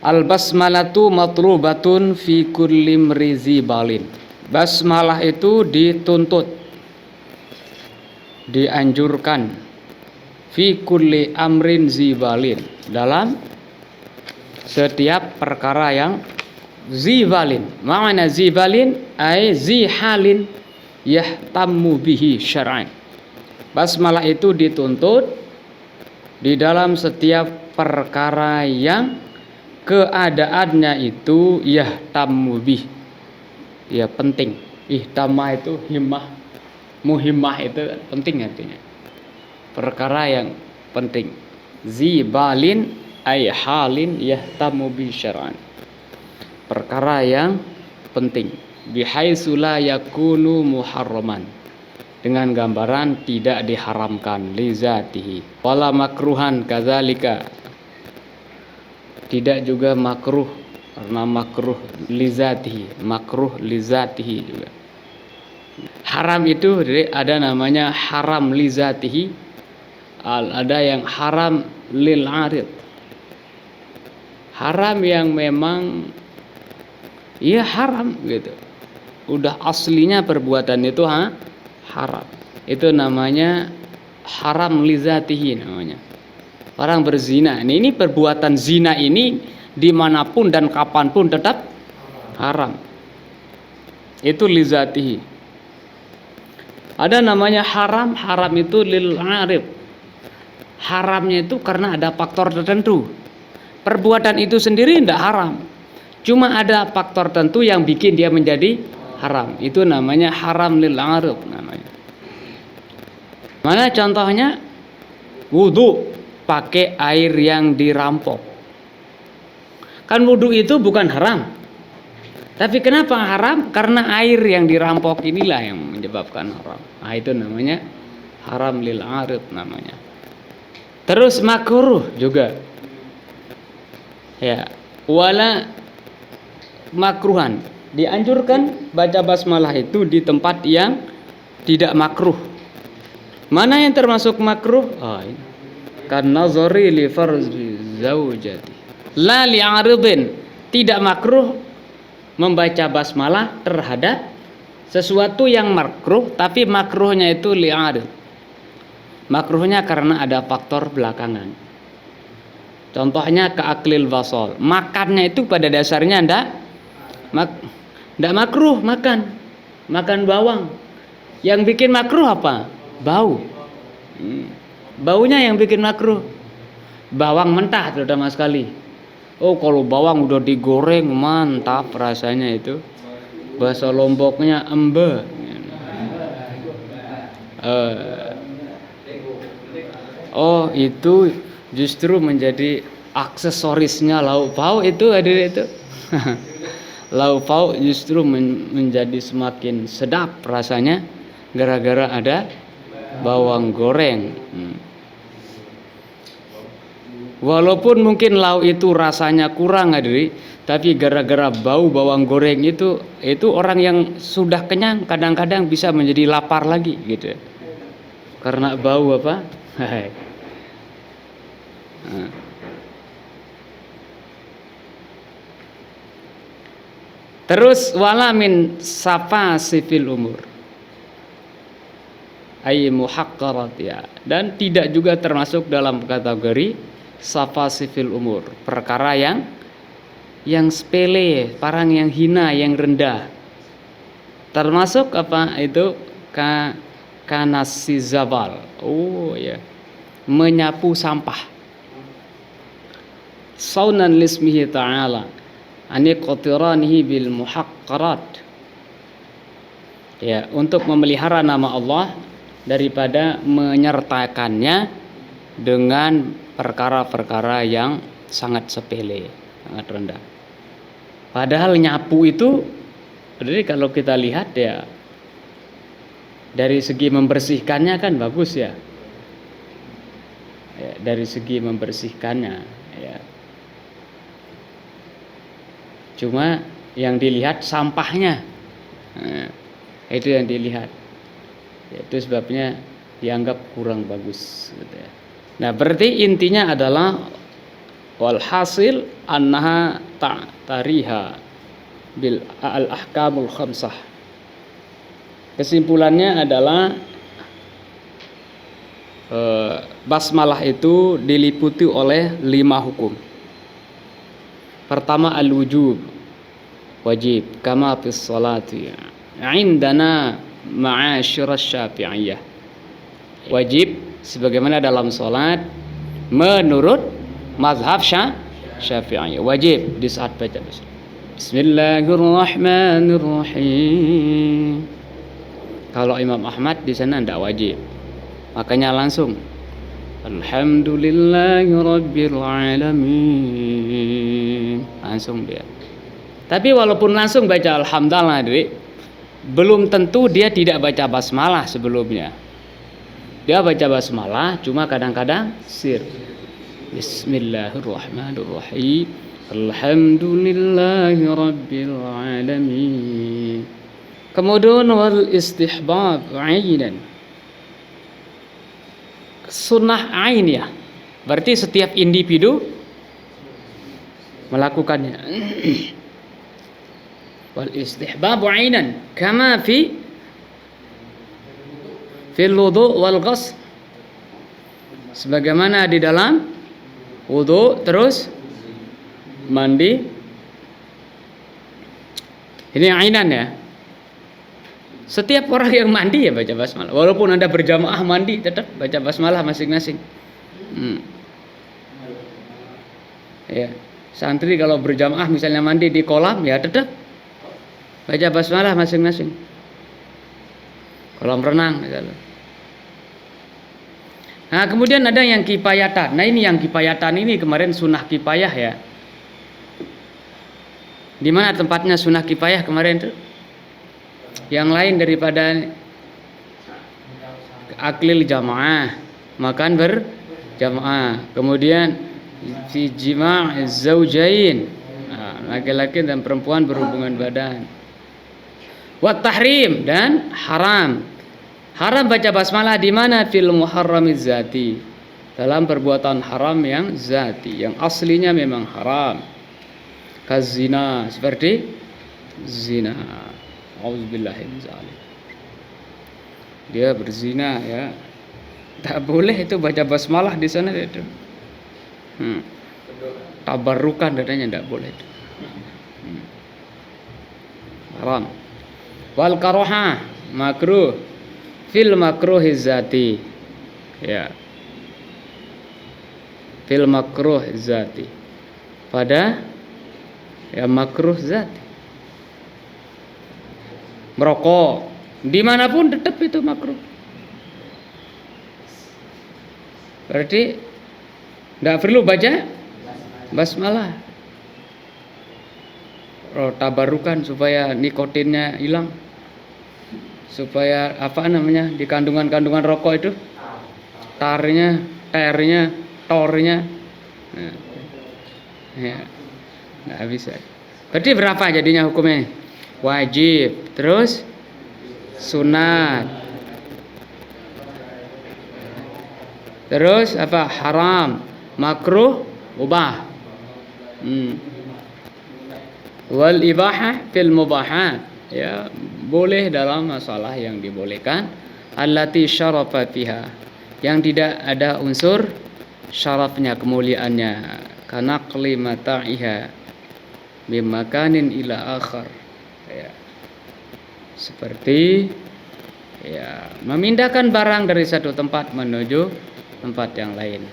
Al basmalatu matlubatun fi kulli mrizibalin. Basmalah itu dituntut, dianjurkan, fi kulli amrin zibalin, dalam setiap perkara yang zibalin. Makna zibalin ay zihalin yahtammu bihi syar'an. Basmalah itu dituntut di dalam setiap perkara yang keadaannya itu yahtammu bih, ya penting. Ihtamah itu himmah, muhimmah itu penting artinya, perkara yang penting. Zibalin ay halin yahtammu bi syar'an, perkara yang penting. Bihaitsu la yakunu muharraman, dengan gambaran tidak diharamkan, li zatihi. Wala makruhan kadzalika, tidak juga makruh, karena makruh li zatihi, makruh li zatihi juga. Haram itu ada namanya haram li zatihi, ada yang haram lil arid. Haram yang memang ya haram gitu, udah aslinya perbuatan itu haram, itu namanya haram li zatihi namanya. Orang berzina, ini perbuatan zina ini dimanapun dan kapanpun tetap haram, itu li zatihi. Ada namanya haram, haram itu lil arid. Haramnya itu karena ada faktor tertentu. Perbuatan itu sendiri tidak haram, cuma ada faktor tertentu yang bikin dia menjadi haram. Itu namanya haram lil arid namanya. Mana contohnya? Wudu pakai air yang dirampok. Kan wudu itu bukan haram, tapi kenapa haram? Karena air yang dirampok inilah yang menyebabkan haram. Nah, itu namanya haram lil arid namanya. Terus makruh juga, ya, wala makruhan, dianjurkan baca basmalah itu di tempat yang tidak makruh. Mana yang termasuk makruh? Kan nazari li farzi zaujati la li aridin, tidak makruh membaca basmalah terhadap sesuatu yang makruh, tapi makruhnya itu li arid. Makruhnya karena ada faktor belakangan. Contohnya keaklil basol, makannya itu pada dasarnya ndak makruh, makan bawang. Yang bikin makruh apa? Bau. Baunya yang bikin makruh. Bawang mentah terutama sekali. Oh, kalau bawang udah digoreng mantap rasanya itu. Bahasa Lomboknya embe. Oh, itu justru menjadi aksesorisnya lauk pauk itu ada itu. Lauk pauk justru menjadi semakin sedap rasanya gara-gara ada bawang goreng. Walaupun mungkin lauk itu rasanya kurang hadirin, tapi gara-gara bau bawang goreng itu orang yang sudah kenyang kadang-kadang bisa menjadi lapar lagi gitu. Karena bau apa? Terus wala min safa sifil umur ay muhaqqarat, ya, dan tidak juga termasuk dalam kategori safa sifil umur, perkara yang sepele, parang yang hina, yang rendah. Termasuk apa itu? Kanasizabal. Oh ya, menyapu sampah. Saunan lismihi ta'ala ani qatiranihi bil muhaqqarat, ya, untuk memelihara nama Allah daripada menyertakannya dengan perkara-perkara yang sangat sepele, sangat rendah. Padahal nyapu itu, jadi kalau kita lihat ya, dari segi membersihkannya kan bagus ya, dari segi membersihkannya ya. Cuma yang dilihat sampahnya, nah, itu yang dilihat. Itu sebabnya dianggap kurang bagus gitu ya. Nah, berarti intinya adalah Walhasil annaha ta'tariha bil al-ahkamul khamsah. Kesimpulannya adalah basmalah itu diliputi oleh 5 hukum. Pertama al-wujub, wajib, kama fis salati indana ma'asyirasy syafi'iyah. Wajib sebagaimana dalam salat menurut mazhab Syafi'iyah. Wajib di saat baca Bismillahirrahmanirrahim. Kalau Imam Ahmad di sana tidak wajib. Makanya langsung Alhamdulillahirabbil alamin. Langsung dia. Tapi walaupun langsung baca alhamdulillah, belum tentu dia tidak baca basmalah sebelumnya. Dia baca basmalah cuma kadang-kadang sir. Bismillahirrahmanirrahim. Alhamdulillahi rabbil alamin. Kemudian wal istihbab ainan. Sunnah ain ya. Berarti setiap individu melakukannya. Wal istihbab ainan kama fil wudu wal ghusl. Sebagaimana di dalam wudu terus mandi. Ini ainan ya. Setiap orang yang mandi ya baca basmalah. Walaupun Anda berjamaah mandi tetap baca basmalah masing-masing. Ya. Santri kalau berjamaah misalnya mandi di kolam ya tetap baca basmalah masing-masing. Kolam renang misalnya. Nah, kemudian ada yang kifayatan. Nah, ini yang kifayatan ini kemarin sunnah kifayah ya. Di mana tempatnya sunnah kifayah kemarin tuh? Yang lain daripada aklil jamaah, makan berjamaah. Kemudian fi jima' zaujain. Laki-laki dan perempuan berhubungan badan. Wa tahrim dan haram. Haram baca basmalah di mana? Fil muharramiz zati. Dalam perbuatan haram yang zati, yang aslinya memang haram. Kazina, seperti zina. Auzubillahi min zalik. Dia berzina ya. Tak boleh itu baca basmalah di sana itu. Tabarrukan katanya tidak boleh itu. Haram. Wal karaha makruh fil makruhi zati. Ya. Fil makruh zati. Pada ya makruh zati. Merokok dimanapun tetap itu makruh. Berarti tidak perlu baca basmalah. Tabarukan supaya nikotinnya hilang, supaya apa namanya di kandungan-kandungan rokok itu ternya, tornya, nah, ya nggak bisa. Berarti berapa jadinya hukumnya? Wajib, terus sunat, terus apa? Haram, makruh, mubah. Wal ibahah fil mubahat, ya boleh dalam masalah yang dibolehkan. Allati syarafa fiha, yang tidak ada unsur syarafnya, kemuliaannya. Kanaqli mata'iha mimakanin ila akhar. Ya. Seperti ya memindahkan barang dari satu tempat menuju tempat yang lain.